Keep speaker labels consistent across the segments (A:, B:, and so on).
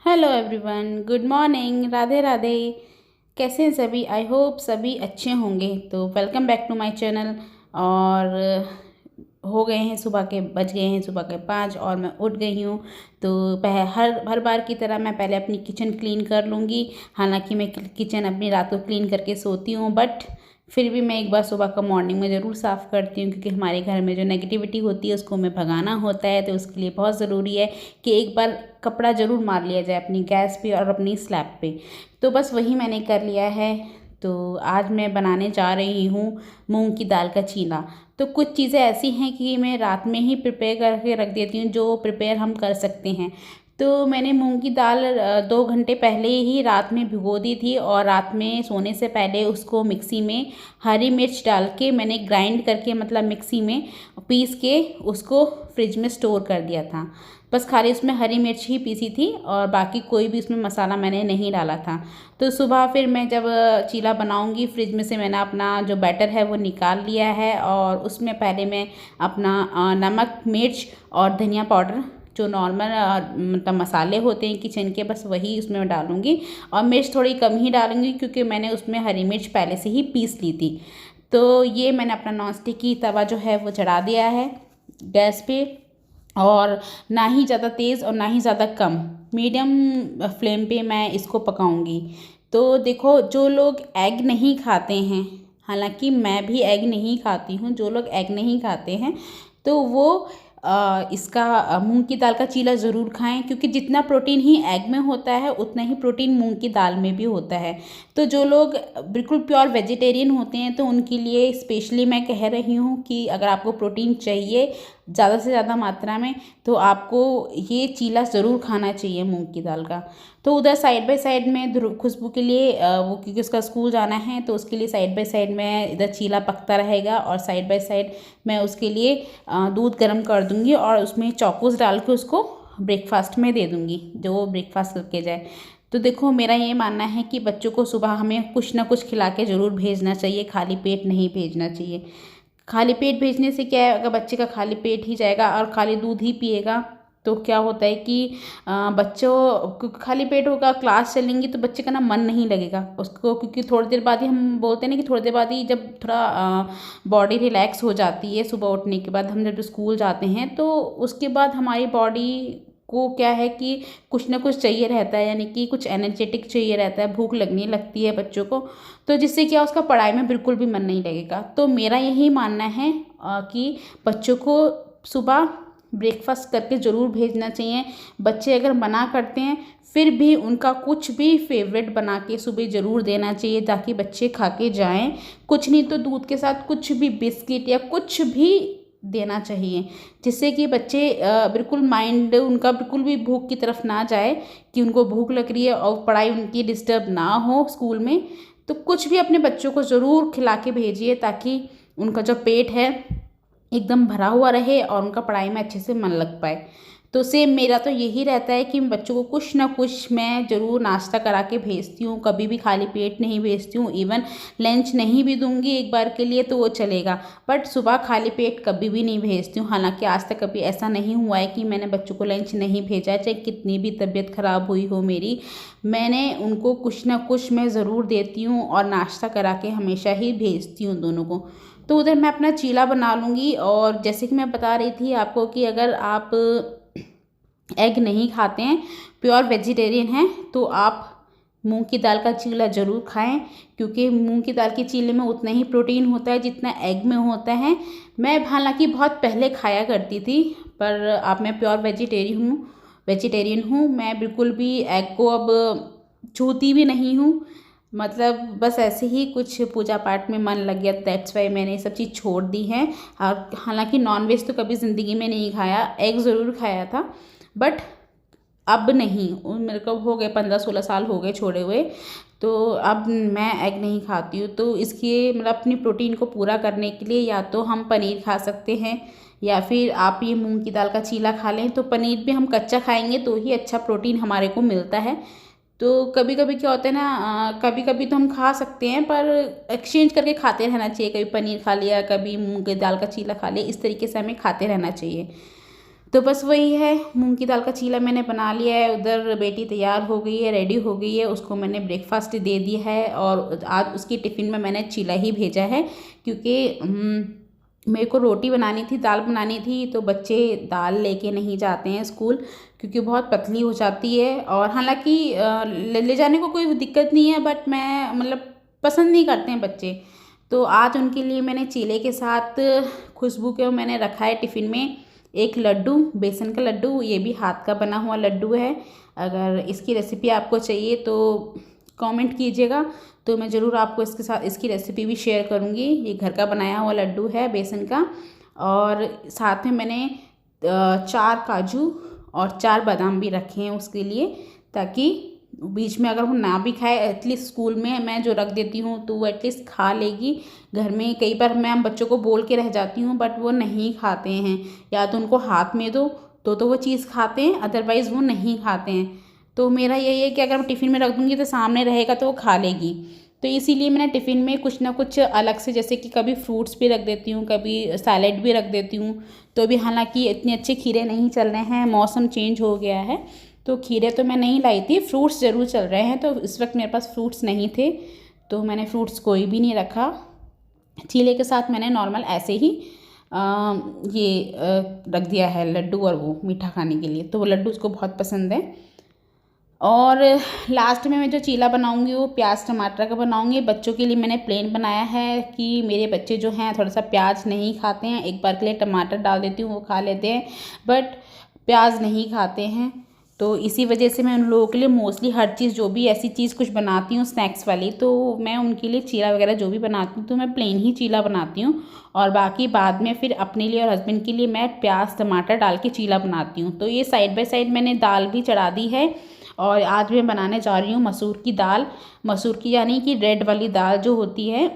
A: Hello everyone, good morning, Radhe Radhe. कैसे हैं सभी? आई होप सभी अच्छे होंगे। तो welcome back to my channel. और हो गए हैं सुबह के, बज गए हैं सुबह के 5 और मैं उठ गई हूँ। तो हर हर बार की तरह मैं पहले अपनी किचन क्लीन कर लूँगी। हालांकि मैं किचन अपनी रात को क्लीन करके सोती हूँ, बट फिर भी मैं एक बार सुबह का मॉर्निंग में ज़रूर साफ़ करती हूँ, क्योंकि हमारे घर में जो नेगेटिविटी होती है उसको हमें भगाना होता है। तो उसके लिए बहुत ज़रूरी है कि एक बार कपड़ा ज़रूर मार लिया जाए अपनी गैस पे और अपनी स्लैब पे। तो बस वही मैंने कर लिया है। तो आज मैं बनाने जा रही हूँ मूंग की दाल का चीला। तो कुछ चीज़ें ऐसी हैं कि मैं रात में ही प्रिपेयर करके रख देती हूँ, जो प्रिपेयर हम कर सकते हैं। तो मैंने मूंग की दाल 2 घंटे पहले ही रात में भिगो दी थी, और रात में सोने से पहले उसको मिक्सी में हरी मिर्च डाल के मैंने ग्राइंड करके, मतलब मिक्सी में पीस के उसको फ्रिज में स्टोर कर दिया था। बस खाली उसमें हरी मिर्च ही पीसी थी और बाकी कोई भी उसमें मसाला मैंने नहीं डाला था। तो सुबह फिर मैं जब चीला बनाऊंगी, फ्रिज में से मैंने अपना जो बैटर है वो निकाल लिया है, और उसमें पहले मैं अपना नमक, मिर्च और धनिया पाउडर, जो नॉर्मल मतलब मसाले होते हैं किचन के, बस वही उसमें डालूंगी। और मिर्च थोड़ी कम ही डालूंगी, क्योंकि मैंने उसमें हरी मिर्च पहले से ही पीस ली थी। तो ये मैंने अपना नॉन स्टिक की तवा जो है वो चढ़ा दिया है गैस पे, और ना ही ज़्यादा तेज़ और ना ही ज़्यादा कम, मीडियम फ्लेम पे मैं इसको पकाऊंगी। तो देखो, जो लोग एग नहीं खाते हैं, हालांकि मैं भी एग नहीं खाती हूँ, जो लोग एग नहीं खाते हैं तो वो इसका मूंग की दाल का चीला ज़रूर खाएं, क्योंकि जितना प्रोटीन ही एग में होता है उतना ही प्रोटीन मूंग की दाल में भी होता है। तो जो लोग बिल्कुल प्योर वेजिटेरियन होते हैं, तो उनके लिए स्पेशली मैं कह रही हूँ कि अगर आपको प्रोटीन चाहिए ज़्यादा से ज़्यादा मात्रा में, तो आपको ये चीला ज़रूर खाना चाहिए मूंग की दाल का। तो उधर साइड बाय साइड में खुशबू के लिए वो, क्योंकि उसका स्कूल जाना है, तो उसके लिए साइड बाय साइड में इधर चीला पकता रहेगा, और साइड बाय साइड मैं उसके लिए दूध गर्म कर दूँगी और उसमें चौकोस डाल के उसको ब्रेकफास्ट में दे दूँगी, जो वो ब्रेकफास्ट करके जाए। तो देखो, मेरा ये मानना है कि बच्चों को सुबह हमें कुछ ना कुछ खिला के ज़रूर भेजना चाहिए, खाली पेट नहीं भेजना चाहिए। खाली पेट भेजने से क्या है, अगर बच्चे का खाली पेट ही जाएगा और खाली दूध ही पिएगा, तो क्या होता है कि बच्चों खाली पेट होगा, क्लास चलेंगी तो बच्चे का ना मन नहीं लगेगा उसको, क्योंकि थोड़ी देर बाद ही, हम बोलते हैं ना कि थोड़ी देर बाद ही जब थोड़ा बॉडी रिलैक्स हो जाती है सुबह उठने के बाद, हम जब स्कूल जाते हैं, तो उसके बाद हमारी बॉडी को क्या है कि कुछ ना कुछ चाहिए रहता है, यानी कि कुछ एनर्जेटिक चाहिए रहता है, भूख लगने लगती है बच्चों को। तो जिससे क्या, उसका पढ़ाई में बिल्कुल भी मन नहीं लगेगा। तो मेरा यही मानना है कि बच्चों को सुबह ब्रेकफास्ट करके ज़रूर भेजना चाहिए। बच्चे अगर मना करते हैं, फिर भी उनका कुछ भी फेवरेट बना के सुबह ज़रूर देना चाहिए, ताकि बच्चे खा के जाएँ। कुछ नहीं तो दूध के साथ कुछ भी बिस्किट या कुछ भी देना चाहिए, जिससे कि बच्चे बिल्कुल माइंड उनका बिल्कुल भी भूख की तरफ ना जाए, कि उनको भूख लग रही है और पढ़ाई उनकी डिस्टर्ब ना हो स्कूल में। तो कुछ भी अपने बच्चों को ज़रूर खिला के भेजिए, ताकि उनका जो पेट है एकदम भरा हुआ रहे और उनका पढ़ाई में अच्छे से मन लग पाए। तो सेम मेरा तो यही रहता है कि बच्चों को कुछ ना कुछ मैं ज़रूर नाश्ता करा के भेजती हूँ, कभी भी खाली पेट नहीं भेजती हूँ। इवन लंच नहीं भी दूंगी एक बार के लिए तो वो चलेगा, बट सुबह खाली पेट कभी भी नहीं भेजती हूँ। हालांकि आज तक कभी ऐसा नहीं हुआ है कि मैंने बच्चों को लंच नहीं भेजा है, चाहे कितनी भी तबीयत ख़राब हुई हो मेरी, मैंने उनको कुछ ना कुछ मैं ज़रूर देती हूँ, और नाश्ता करा के हमेशा ही भेजती हूँ दोनों को। तो उधर मैं अपना चीला बना लूँगी। और जैसे कि मैं बता रही थी आपको कि अगर आप एग नहीं खाते हैं, प्योर वेजिटेरियन हैं, तो आप मूंग की दाल का चीला ज़रूर खाएं, क्योंकि मूंग की दाल के चीले में उतना ही प्रोटीन होता है जितना एग में होता है। मैं हालांकि बहुत पहले खाया करती थी, पर अब मैं प्योर वेजिटेरियन हूँ। मैं बिल्कुल भी एग को अब छूती भी नहीं हूँ। मतलब बस ऐसे ही कुछ पूजा पाठ में मन लग गया, दैट्स वाई मैंने ये सब चीज़ छोड़ दी है। और हालांकि नॉनवेज तो कभी ज़िंदगी में नहीं खाया, एग ज़रूर खाया था, बट अब नहीं। मेरे को हो गए 15-16 साल हो गए छोड़े हुए। तो अब मैं एग नहीं खाती हूँ। तो इसके मतलब अपनी प्रोटीन को पूरा करने के लिए या तो हम पनीर खा सकते हैं, या फिर आप ये मूंग की दाल का चीला खा लें। तो पनीर भी हम कच्चा खाएंगे तो ही अच्छा प्रोटीन हमारे को मिलता है। तो कभी कभी क्या होता है ना, कभी कभी तो हम खा सकते हैं, पर एक्सचेंज करके खाते रहना चाहिए। कभी पनीर खा लिया, कभी मूंग की दाल का चीला खा लिया, इस तरीके से हमें खाते रहना चाहिए। तो बस वही है, मूंग की दाल का चीला मैंने बना लिया है। उधर बेटी तैयार हो गई है, रेडी हो गई है, उसको मैंने ब्रेकफास्ट दे दिया है और आज उसकी टिफ़िन में मैंने चीला ही भेजा है, क्योंकि मेरे को रोटी बनानी थी, दाल बनानी थी, तो बच्चे दाल लेके नहीं जाते हैं स्कूल, क्योंकि बहुत पतली हो जाती है। और हालांकि ले जाने को कोई दिक्कत नहीं है, बट मैं मतलब पसंद नहीं करते हैं बच्चे। तो आज उनके लिए मैंने चीले के साथ खुशबू के मैंने रखा है टिफ़िन में एक लड्डू, बेसन का लड्डू, ये भी हाथ का बना हुआ लड्डू है। अगर इसकी रेसिपी आपको चाहिए तो कमेंट कीजिएगा, तो मैं ज़रूर आपको इसके साथ इसकी रेसिपी भी शेयर करूँगी। ये घर का बनाया हुआ लड्डू है बेसन का। और साथ में मैंने 4 काजू और 4 बादाम भी रखे हैं उसके लिए, ताकि बीच में अगर वो ना भी खाए, एटलीस्ट स्कूल में मैं जो रख देती हूँ तो वो एटलीस्ट खा लेगी। घर में कई बार मैं बच्चों को बोल के रह जाती हूँ, बट वो नहीं खाते हैं, या तो उनको हाथ में दो तो वो चीज़ खाते हैं, अदरवाइज़ वो नहीं खाते हैं। तो मेरा यही है कि अगर मैं टिफ़िन में रख दूँगी तो सामने रहेगा तो वो खा लेगी। तो इसीलिए मैंने टिफ़िन में कुछ ना कुछ अलग से, जैसे कि कभी फ्रूट्स भी रख देती हूँ, कभी सैलेड भी रख देती हूँ। तो अभी हालांकि इतने अच्छे खीरे नहीं चल रहे हैं, मौसम चेंज हो गया है, तो खीरे तो मैं नहीं लाई थी, फ्रूट्स ज़रूर चल रहे हैं। तो इस वक्त मेरे पास फ्रूट्स नहीं थे, तो मैंने फ्रूट्स कोई भी नहीं रखा। चीले के साथ मैंने नॉर्मल ऐसे ही रख दिया है लड्डू, और वो मीठा खाने के लिए, तो वो लड्डू उसको बहुत पसंद है। और लास्ट में मैं जो चीला बनाऊंगी वो प्याज टमाटर का बनाऊंगी। बच्चों के लिए मैंने प्लेन बनाया है, कि मेरे बच्चे जो हैं थोड़ा सा प्याज नहीं खाते हैं। एक बार के लिए टमाटर डाल देती हूँ, वो खा लेते हैं, बट प्याज नहीं खाते हैं। तो इसी वजह से मैं उन लोगों के लिए मोस्टली हर चीज़, जो भी ऐसी चीज़ कुछ बनाती हूँ स्नैक्स वाली, तो मैं उनके लिए चीला वगैरह जो भी बनाती हूँ तो मैं प्लेन ही चीला बनाती हूँ। और बाकी बाद में फिर अपने लिए और हस्बैंड के लिए मैं प्याज टमाटर डाल के चीला बनाती हूँ। तो ये साइड बाय साइड मैंने दाल भी चढ़ा दी है। और आज मैं बनाने जा रही हूँ मसूर की दाल, मसूर की यानी कि रेड वाली दाल जो होती है।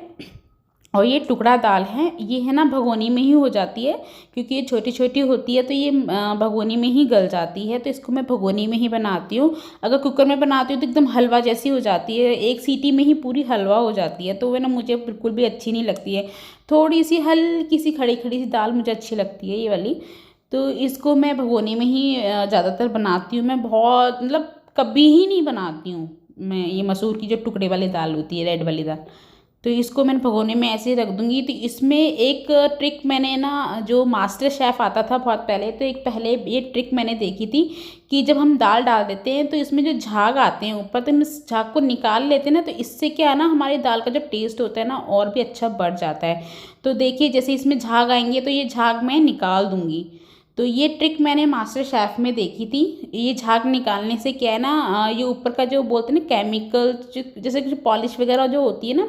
A: और ये टुकड़ा दाल है, ये है ना भगोनी में ही हो जाती है, क्योंकि ये छोटी छोटी होती है, तो ये भगोनी में ही गल जाती है। तो इसको मैं भगोनी में ही बनाती हूँ। अगर कुकर में बनाती हूँ तो एकदम हलवा जैसी हो जाती है, एक सीटी में ही पूरी हलवा हो जाती है, तो वो ना मुझे बिल्कुल भी अच्छी नहीं लगती है। थोड़ी सी हल्की सी खड़ी खड़ी सी दाल मुझे अच्छी लगती है, ये वाली। तो इसको मैं भगोनी में ही ज़्यादातर बनाती हूँ। मैं बहुत मतलब कभी ही नहीं बनाती हूँ मैं ये मसूर की जो टुकड़े वाली दाल होती है, रेड वाली दाल। तो इसको मैंने भगोने में ऐसे ही रख दूँगी। तो इसमें एक ट्रिक मैंने ना, जो मास्टर शेफ़ आता था बहुत पहले, तो एक पहले ये ट्रिक मैंने देखी थी कि जब हम दाल डाल देते हैं तो इसमें जो झाग आते हैं ऊपर, तो हम इस झाग को निकाल लेते हैं ना, तो इससे क्या है ना, हमारी दाल का जो टेस्ट होता है ना और भी अच्छा बढ़ जाता है। तो देखिए जैसे इसमें झाग आएंगे तो ये झाग मैं निकाल दूँगी। तो ये ट्रिक मैंने मास्टर शेफ़ में देखी थी। ये झाग निकालने से क्या है ना, ये ऊपर का जो बोलते हैं ना केमिकल, जैसे कि पॉलिश वगैरह जो होती है ना,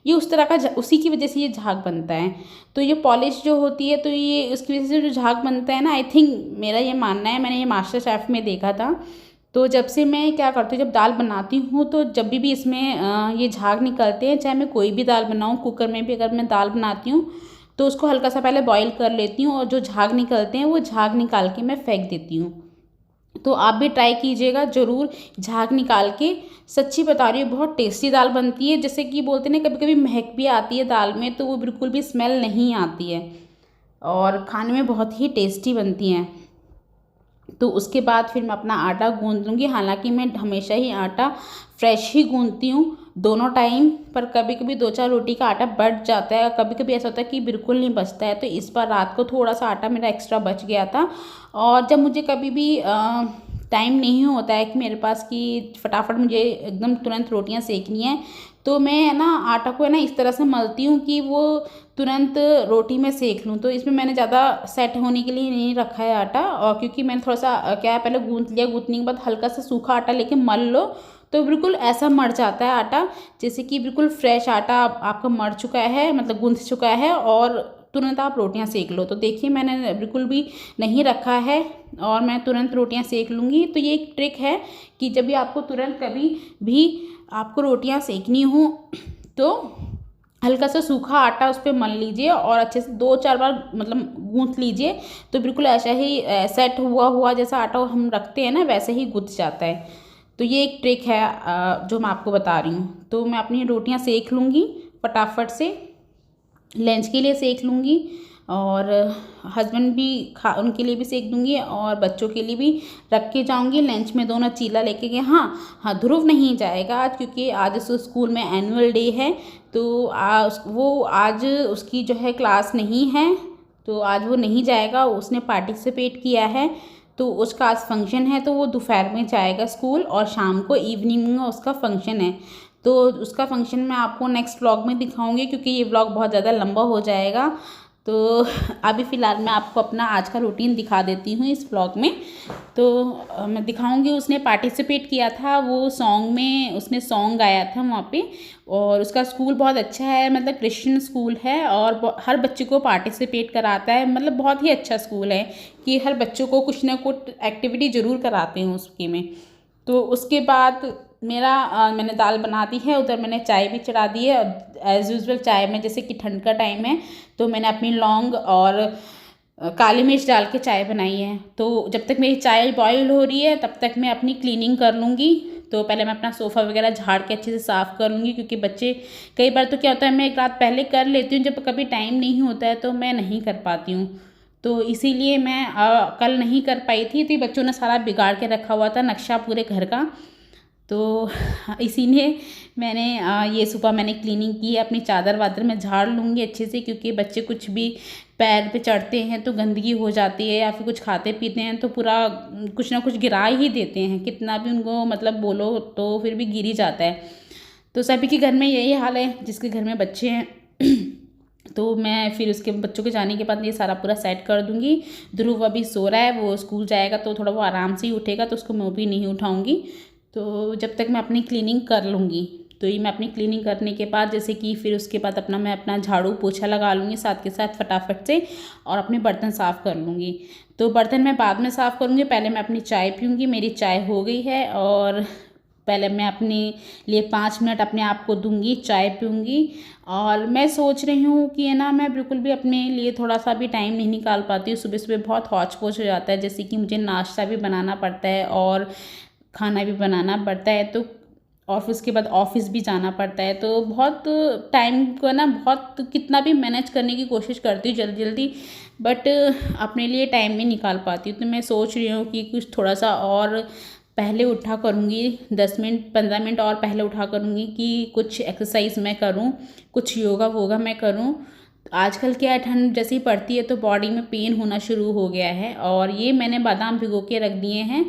A: ये उस तरह का उसी की वजह से ये झाग बनता है। तो ये पॉलिश जो होती है, तो ये उसकी वजह से जो झाग बनता है ना, आई थिंक मेरा ये मानना है, मैंने ये मास्टर शेफ़ में देखा था। तो जब से मैं क्या करती हूँ, जब दाल बनाती हूँ तो जब भी इसमें ये झाग निकलते हैं, चाहे मैं कोई भी दाल बनाऊँ, कुकर में भी अगर मैं दाल बनाती हूँ तो उसको हल्का सा पहले बॉईल कर लेती हूँ, और जो झाग निकलते हैं वो झाग निकाल के मैं फेंक देती हूँ। तो आप भी ट्राई कीजिएगा ज़रूर झाग निकाल के। सच्ची बता रही हूँ, बहुत टेस्टी दाल बनती है। जैसे कि बोलते हैं ना, कभी कभी महक भी आती है दाल में, तो वो बिल्कुल भी स्मेल नहीं आती है, और खाने में बहुत ही टेस्टी बनती हैं। तो उसके बाद फिर मैं अपना आटा गूँध लूँगी। हालांकि मैं हमेशा ही आटा फ्रेश ही गूँधती हूँ दोनों टाइम, पर कभी कभी 2-4 रोटी का आटा बच जाता है, कभी कभी ऐसा होता है कि बिल्कुल नहीं बचता है। तो इस बार रात को थोड़ा सा आटा मेरा एक्स्ट्रा बच गया था। और जब मुझे कभी भी टाइम नहीं होता है कि मेरे पास कि फटाफट मुझे एकदम तुरंत रोटियां सेकनी है, तो मैं है ना आटा को है ना इस तरह से मलती हूँ कि वो तुरंत रोटी में सेक लूँ। तो इसमें मैंने ज़्यादा सेट होने के लिए नहीं रखा है आटा, और क्योंकि मैंने थोड़ा सा क्या है, पहले गूँथ लिया, गूँथने के बाद हल्का सा सूखा आटा लेके मल लो, तो बिल्कुल ऐसा मर जाता है आटा, जैसे कि बिल्कुल फ्रेश आटा आपका मर चुका है, मतलब गूँथ चुका है, और तुरंत आप रोटियां सेक लो। तो देखिए मैंने बिल्कुल भी नहीं रखा है, और मैं तुरंत रोटियां सेक लूँगी। तो ये एक ट्रिक है कि जब भी आपको तुरंत कभी भी आपको रोटियां सेकनी हो, तो हल्का सा सूखा आटा उस पर मल लीजिए, और अच्छे से 2-4 बार मतलब गूँथ लीजिए, तो बिल्कुल ऐसा ही सेट हुआ जैसा आटा हम रखते हैं ना, वैसे ही गुथ जाता है। तो ये एक ट्रिक है जो मैं आपको बता रही हूँ। तो मैं अपनी रोटियां सेक लूँगी फटाफट से, लंच के लिए सेक लूँगी। और हस्बैंड भी उनके लिए भी सेक दूँगी और बच्चों के लिए भी रख के जाऊँगी। लंच में दोनों चीला लेके गए। हाँ, ध्रुव नहीं जाएगा आज, क्योंकि आज उसको स्कूल में एनुअल डे है, तो वो आज उसकी जो है क्लास नहीं है, तो आज वो नहीं जाएगा। उसने पार्टिसिपेट किया है, तो उसका आज फंक्शन है, तो वो दोपहर में जाएगा स्कूल और शाम को इवनिंग में उसका फंक्शन है। तो उसका फंक्शन मैं आपको नेक्स्ट व्लॉग में दिखाऊंगी, क्योंकि ये व्लॉग बहुत ज़्यादा लंबा हो जाएगा। तो अभी फ़िलहाल मैं आपको अपना आज का रूटीन दिखा देती हूँ इस व्लॉग में। तो मैं दिखाऊंगी, उसने पार्टिसिपेट किया था, वो सॉन्ग में उसने सॉन्ग गाया था वहाँ पे। और उसका स्कूल बहुत अच्छा है, मतलब क्रिश्चियन स्कूल है और हर बच्चे को पार्टिसिपेट कराता है, मतलब बहुत ही अच्छा स्कूल है कि हर बच्चों को कुछ ना कुछ एक्टिविटी ज़रूर कराते हैं उसके में। तो उसके बाद मैंने दाल बना दी है, उधर मैंने चाय भी चढ़ा दी है। एज़ यूजुअल चाय में, जैसे कि ठंड का टाइम है, तो मैंने अपनी लौंग और काली मिर्च डाल के चाय बनाई है। तो जब तक मेरी चाय बॉयल हो रही है तब तक मैं अपनी क्लीनिंग कर लूँगी। तो पहले मैं अपना सोफ़ा वगैरह झाड़ के अच्छे से साफ़ कर लूँगी, क्योंकि बच्चे कई बार तो क्या होता है, मैं एक रात पहले कर लेती हूँ, जब कभी टाइम नहीं होता है तो मैं नहीं कर पाती हूँ। तो इसीलिए मैं कल नहीं कर पाई थी, तो बच्चों ने सारा बिगाड़ के रखा हुआ था नक्शा पूरे घर का। तो इसीलिए मैंने ये सुबह मैंने क्लीनिंग की है। अपनी चादर वादर मैं झाड़ लूँगी अच्छे से, क्योंकि बच्चे कुछ भी पैर पे चढ़ते हैं तो गंदगी हो जाती है, या फिर कुछ खाते पीते हैं तो पूरा कुछ ना कुछ गिरा ही देते हैं, कितना भी उनको मतलब बोलो तो फिर भी गिर ही जाता है। तो सभी के घर में यही हाल है जिसके घर में बच्चे हैं। तो मैं फिर उसके बच्चों के जाने के बाद ये सारा पूरा सेट कर दूँगी। ध्रुव अभी सो रहा है, वो स्कूल जाएगा तो थोड़ा वो आराम से ही उठेगा, तो उसको मैं भी नहीं उठाऊँगी। तो जब तक मैं अपनी क्लीनिंग कर लूँगी, तो ये मैं अपनी क्लीनिंग करने के बाद, जैसे कि फिर उसके बाद मैं अपना झाड़ू पोछा लगा लूँगी साथ के साथ फटाफट से, और अपने बर्तन साफ़ कर लूँगी। तो बर्तन मैं बाद में साफ़ करूँगी, पहले मैं अपनी चाय पीऊँगी। मेरी चाय हो गई है और पहले मैं अपने लिए 5 मिनट अपने आप को दूंगी, चाय पीऊँगी। और मैं सोच रही हूँ कि है ना, मैं बिल्कुल भी अपने लिए थोड़ा सा भी टाइम नहीं निकाल पाती हूँ। सुबह सुबह बहुत हौच पौच हो जाता है, जैसे कि मुझे नाश्ता भी बनाना पड़ता है और खाना भी बनाना पड़ता है, तो ऑफिस के बाद ऑफिस भी जाना पड़ता है। तो बहुत टाइम को ना, बहुत कितना भी मैनेज करने की कोशिश करती हूँ जल्दी जल्दी, बट अपने लिए टाइम नहीं निकाल पाती हूँ। तो मैं सोच रही हूँ कि कुछ थोड़ा सा और पहले उठा करूँगी, 10 मिनट 15 मिनट और पहले उठा करूँगी कि कुछ एक्सरसाइज मैं करूँ, कुछ योगा वोगा मैं करूँ। आजकल क्या है, ठंड जैसे ही पड़ती है तो बॉडी में पेन होना शुरू हो गया है। और ये मैंने बादाम भिगो के रख दिए हैं,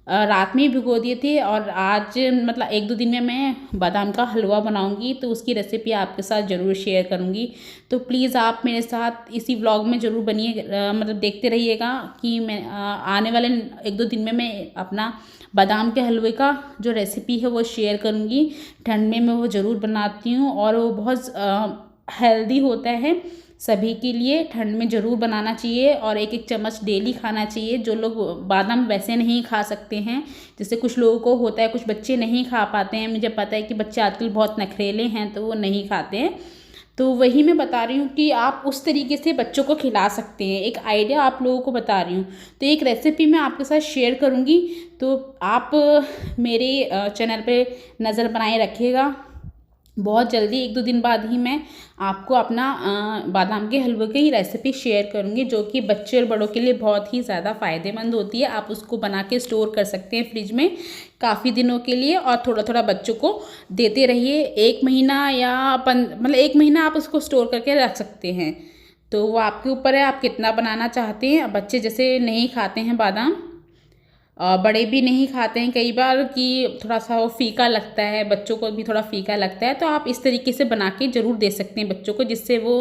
A: रात में ही भिगो दिए थे, और आज मतलब 1-2 दिन में मैं बादाम का हलवा बनाऊंगी, तो उसकी रेसिपी आपके साथ ज़रूर शेयर करूंगी। तो प्लीज़ आप मेरे साथ इसी व्लॉग में ज़रूर बनिए, मतलब देखते रहिएगा कि मैं आने वाले 1-2 दिन में मैं अपना बादाम के हलवे का जो रेसिपी है वो शेयर करूंगी। ठंड में मैं वो ज़रूर बनाती हूँ और वो बहुत हेल्दी होता है सभी के लिए। ठंड में ज़रूर बनाना चाहिए और 1-1 चम्मच डेली खाना चाहिए। जो लोग बादाम वैसे नहीं खा सकते हैं, जैसे कुछ लोगों को होता है, कुछ बच्चे नहीं खा पाते हैं, मुझे पता है कि बच्चे आजकल बहुत नखरेले हैं तो वो नहीं खाते हैं, तो वही मैं बता रही हूँ कि आप उस तरीके से बच्चों को खिला सकते हैं। एक आइडिया आप लोगों को बता रही हूँ, तो एक रेसिपी मैं आपके साथ शेयर करूँगी, तो आप मेरे चैनल पे नज़र बनाए रखिएगा। बहुत जल्दी 1-2 दिन बाद ही मैं आपको अपना बादाम के हलवे की रेसिपी शेयर करूँगी, जो कि बच्चे और बड़ों के लिए बहुत ही ज़्यादा फ़ायदेमंद होती है। आप उसको बना के स्टोर कर सकते हैं फ्रिज में काफ़ी दिनों के लिए, और थोड़ा थोड़ा बच्चों को देते रहिए। 1 महीना या मतलब 1 महीना आप उसको स्टोर करके रख सकते हैं। तो वो आपके ऊपर है, आप कितना बनाना चाहते हैं। बच्चे जैसे नहीं खाते हैं बादाम, बड़े भी नहीं खाते हैं कई बार, कि थोड़ा सा वो फीका लगता है, बच्चों को भी थोड़ा फीका लगता है, तो आप इस तरीके से बना के ज़रूर दे सकते हैं बच्चों को, जिससे वो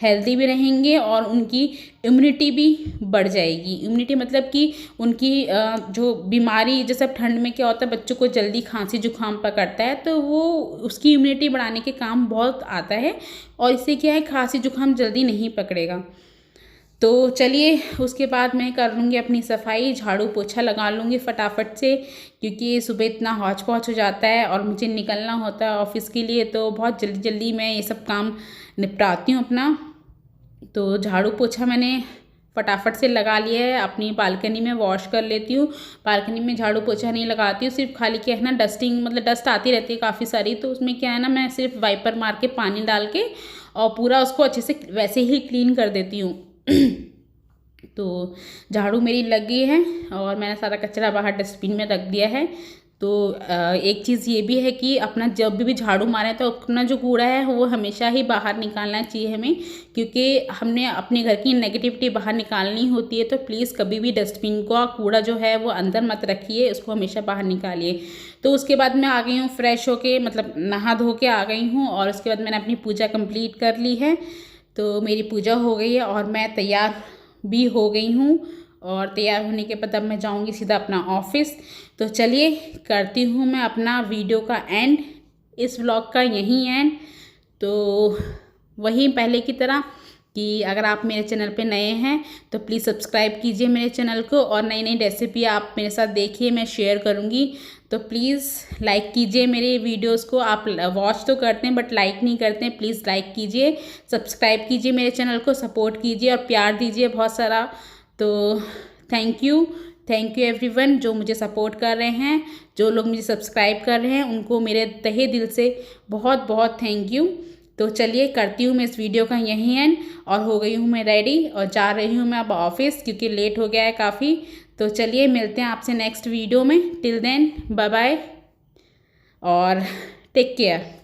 A: हेल्दी भी रहेंगे और उनकी इम्यूनिटी भी बढ़ जाएगी। इम्यूनिटी मतलब कि उनकी जो बीमारी, जैसे ठंड में क्या होता है, बच्चों को जल्दी खांसी जुकाम पकड़ता है, तो वो उसकी इम्यूनिटी बढ़ाने के काम बहुत आता है, और इससे क्या है, खांसी जुकाम जल्दी नहीं पकड़ेगा। तो चलिए, उसके बाद मैं कर लूँगी अपनी सफाई, झाड़ू पोछा लगा लूँगी फटाफट से, क्योंकि सुबह इतना हौच पौच हो जाता है और मुझे निकलना होता है ऑफिस के लिए, तो बहुत जल्दी जल्दी मैं ये सब काम निपटाती हूँ अपना। तो झाड़ू पोछा मैंने फटाफट से लगा लिया है, अपनी बालकनी में वॉश कर लेती हूँ। बालकनी में झाड़ू पोछा नहीं लगाती हूँ, सिर्फ खाली क्या है ना, डस्टिंग मतलब डस्ट आती रहती है काफ़ी सारी, तो उसमें क्या है ना, मैं सिर्फ वाइपर मार के पानी डाल के और पूरा उसको अच्छे से वैसे ही क्लीन कर देती हूँ। तो झाड़ू मेरी लग गई है और मैंने सारा कचरा बाहर डस्टबिन में रख दिया है। तो एक चीज़ ये भी है कि अपना जब भी झाड़ू मारें तो अपना जो कूड़ा है वो हमेशा ही बाहर निकालना चाहिए हमें, क्योंकि हमने अपने घर की नेगेटिविटी बाहर निकालनी होती है। तो प्लीज़ कभी भी डस्टबिन का कूड़ा जो है वो अंदर मत रखिए, उसको हमेशा बाहर निकालिए। तो उसके बाद मैं आ गई हूँ फ्रेश होके, मतलब नहा धो के आ गई हूँ और उसके बाद मैंने अपनी पूजा कंप्लीट कर ली है। तो मेरी पूजा हो गई है और मैं तैयार भी हो गई हूँ और तैयार होने के बाद अब मैं जाऊँगी सीधा अपना ऑफिस। तो चलिए करती हूँ मैं अपना वीडियो का एंड, इस व्लॉग का यहीं एंड। तो वही पहले की तरह कि अगर आप मेरे चैनल पे नए हैं तो प्लीज़ सब्सक्राइब कीजिए मेरे चैनल को, और नई नई रेसिपी आप मेरे साथ देखिए, मैं शेयर करूँगी। तो प्लीज़ लाइक कीजिए मेरे वीडियोस को। आप वॉच तो करते हैं बट लाइक नहीं करते हैं, प्लीज़ लाइक कीजिए, सब्सक्राइब कीजिए मेरे चैनल को, सपोर्ट कीजिए और प्यार दीजिए बहुत सारा। तो थैंक यू एवरीवन जो मुझे सपोर्ट कर रहे हैं, जो लोग मुझे सब्सक्राइब कर रहे हैं, उनको मेरे तहे दिल से बहुत बहुत थैंक यू। तो चलिए करती हूँ मैं इस वीडियो का यहीं एंड, और हो गई हूँ मैं रेडी और जा रही हूँ मैं अब ऑफिस, क्योंकि लेट हो गया है काफ़ी। तो चलिए मिलते हैं आपसे नेक्स्ट वीडियो में। टिल देन बाय बाय और टेक केयर।